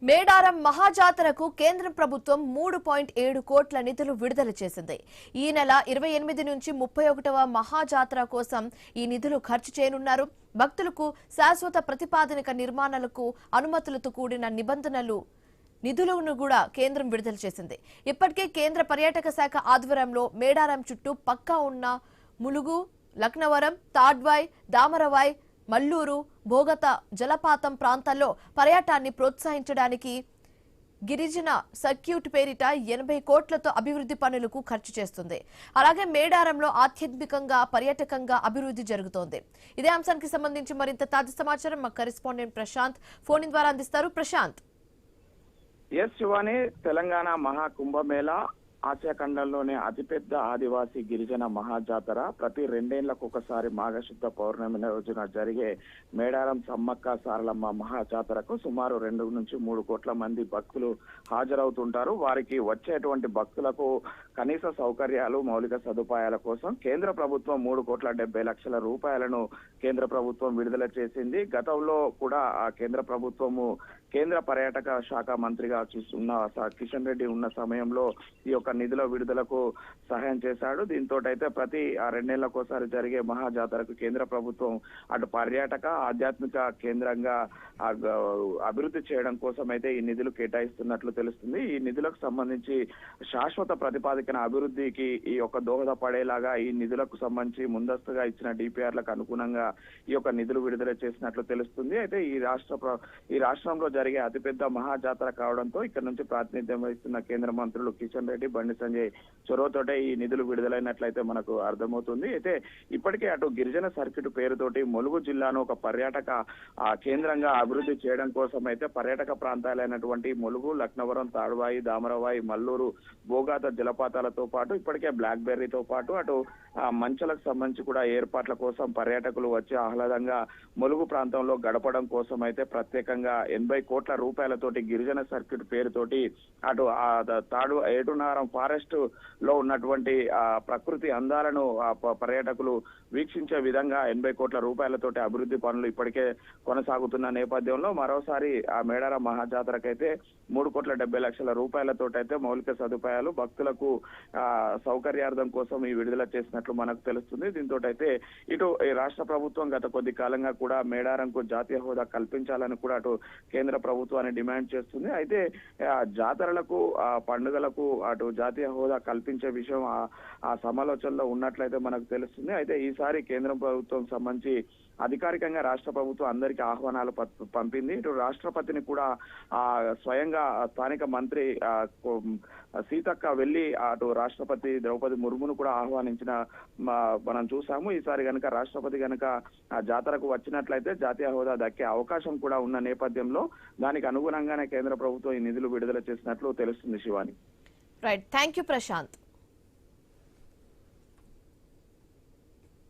మేడారం మహాజాతరకు కేంద్ర ప్రభుత్వం 3.7 కోట్ల నిధులు విడుదల చేసింది. ఈ నెల 28 నుంచి 31వ మహాజాతర కోసం ఈ నిధులు ఖర్చు చేయనున్నారు. భక్తులకు శాశ్వత ప్రతిపాదనిక నిర్మాణాలకు అనుమతులతో కూడిన నిధులను కూడా కేంద్రం విడుదల చేసింది. ఇప్పటికే కేంద్ర పర్యాటక శాఖ ఆధ్వర్యంలో మేడారం చుట్టూ పక్కా ఉన్న ములుగు, లక్నవరం, తాడ్వాయ్, దామరవాయ్, మల్లూరు, భోగత జలపాతం ప్రాంతాల్లో పర్యాటకాన్ని ప్రోత్సహించడానికి గిరిజన సర్క్యూట్ పేరిట 80 కోట్లతో అభివృద్ధి పనులకు ఖర్చు చేస్తుంది. అలాగే మేడారంలో ఆధ్యాత్మికంగా, పర్యాటకంగా అభివృద్ధి జరుగుతోంది. ఇదే అంశానికి సంబంధించి మరింత తాజా సమాచారం మా కరెస్పాండెంట్ ప్రశాంత్ ఫోన్ ద్వారా అందిస్తారు. ప్రశాంత్. శివాని, తెలంగాణ మహాకుంభమేళా ఆసియా ఖండంలోనే అతిపెద్ద ఆదివాసీ గిరిజన మహాజాతర ప్రతి 2 ఏళ్లకు ఒకసారి మాఘశుద్ధ పౌర్ణమి రోజున జరిగే మేడారం సమ్మక్క సారలమ్మ మహాజాతరకు సుమారు 2 నుంచి 3 కోట్ల మంది భక్తులు హాజరవుతుంటారు. వారికి వచ్చేటువంటి భక్తులకు కనీస సౌకర్యాలు, మౌలిక సదుపాయాల కోసం కేంద్ర ప్రభుత్వం 3,70,00,000 రూపాయలను కేంద్ర ప్రభుత్వం విడుదల చేసింది. గతంలో కూడా ఆ కేంద్ర ప్రభుత్వము కేంద్ర పర్యాటక శాఖ మంత్రిగా ఉన్న కిషన్ రెడ్డి ఉన్న సమయంలో ఈ యొక్క నిధుల విడుదలకు సహాయం చేశాడు. దీంతో అయితే ప్రతి 2 ఏళ్లకోసారి జరిగే మహాజాతరకు కేంద్ర ప్రభుత్వం అటు పర్యాటక, ఆధ్యాత్మిక కేంద్రంగా అభివృద్ధి చేయడం కోసం అయితే ఈ నిధులు కేటాయిస్తున్నట్లు తెలుస్తుంది. ఈ నిధులకు సంబంధించి శాశ్వత ప్రతిపాదికన అభివృద్ధికి ఈ యొక్క దోహదపడేలాగా ఈ నిధులకు సంబంధించి ముందస్తుగా ఇచ్చిన డిపిఆర్లకు అనుగుణంగా ఈ యొక్క నిధులు విడుదల చేసినట్లు తెలుస్తుంది. అయితే ఈ రాష్ట్రంలో జరిగే అతిపెద్ద మహాజాతర కావడంతో ఇక్కడ నుంచి ప్రాతినిధ్యం వహిస్తున్న కేంద్ర మంత్రులు కిషన్ రెడ్డి, బండి సంజయ్ చొరవతోటే ఈ నిధులు విడుదలైనట్లయితే మనకు అర్థమవుతుంది. అయితే ఇప్పటికే అటు గిరిజన సర్క్యూట్ పేరుతోటి ములుగు జిల్లాను ఒక పర్యాటక కేంద్రంగా అభివృద్ధి చేయడం కోసం అయితే పర్యాటక ప్రాంతాలైనటువంటి ములుగు, లక్నవరం, తాడ్వాయి, దామరవాయి, మల్లూరు, భోగాత జలపాతాలతో పాటు ఇప్పటికే బ్లాక్ బెర్రీతో పాటు అటు మంచలకు సంబంధించి కూడా ఏర్పాట్ల కోసం పర్యాటకులు వచ్చి ఆహ్లాదంగా ములుగు ప్రాంతంలో గడపడం కోసం అయితే ప్రత్యేకంగా 80 కోట్ల రూపాయలతోటి గిరిజన సర్క్యూట్ పేరుతోటి అటు ఏటునారం ఫారెస్ట్ లో ఉన్నటువంటి ప్రకృతి అందాలను పర్యాటకులు వీక్షించే విధంగా 80 కోట్ల రూపాయలతోటి అభివృద్ధి పనులు ఇప్పటికే కొనసాగుతున్న నేపథ్యంలో మరోసారి ఆ మేడారం మహాజాతరకైతే 3,70,00,000 రూపాయలతో అయితే మౌలిక సదుపాయాలు, భక్తులకు సౌకర్యార్థం కోసం ఈ విడుదల చేసినట్లు మనకు తెలుస్తుంది. దీంతో అయితే ఇటు ఈ రాష్ట్ర ప్రభుత్వం గత కొద్ది కాలంగా కూడా మేడారంకు జాతీయ హోదా కల్పించాలని కూడా అటు కేంద్ర ప్రభుత్వాన్ని డిమాండ్ చేస్తుంది. అయితే జాతరలకు, పండుగలకు అటు జాతీయ హోదా కల్పించే విషయం ఆ సమాలోచనలో ఉన్నట్లయితే మనకు తెలుస్తుంది. అయితే ఈసారి కేంద్ర ప్రభుత్వం సంబంధించి అధికారికంగా రాష్ట్ర ప్రభుత్వం అందరికీ ఆహ్వానాలు పంపింది. ఇటు రాష్ట్రపతిని కూడా స్వయంగా స్థానిక మంత్రి సీతక్క వెళ్లి అటు రాష్ట్రపతి ద్రౌపది ముర్మును కూడా ఆహ్వానించిన మనం చూసాము. ఈసారి గనక రాష్ట్రపతి గనక జాతరకు వచ్చినట్లయితే జాతీయ హోదా దక్కే అవకాశం కూడా ఉన్న నేపథ్యంలో దానికి అనుగుణంగానే కేంద్ర ప్రభుత్వం ఈ నిధులు విడుదల చేసినట్లు తెలుస్తుంది. Shivani. Right, thank you Prashanth.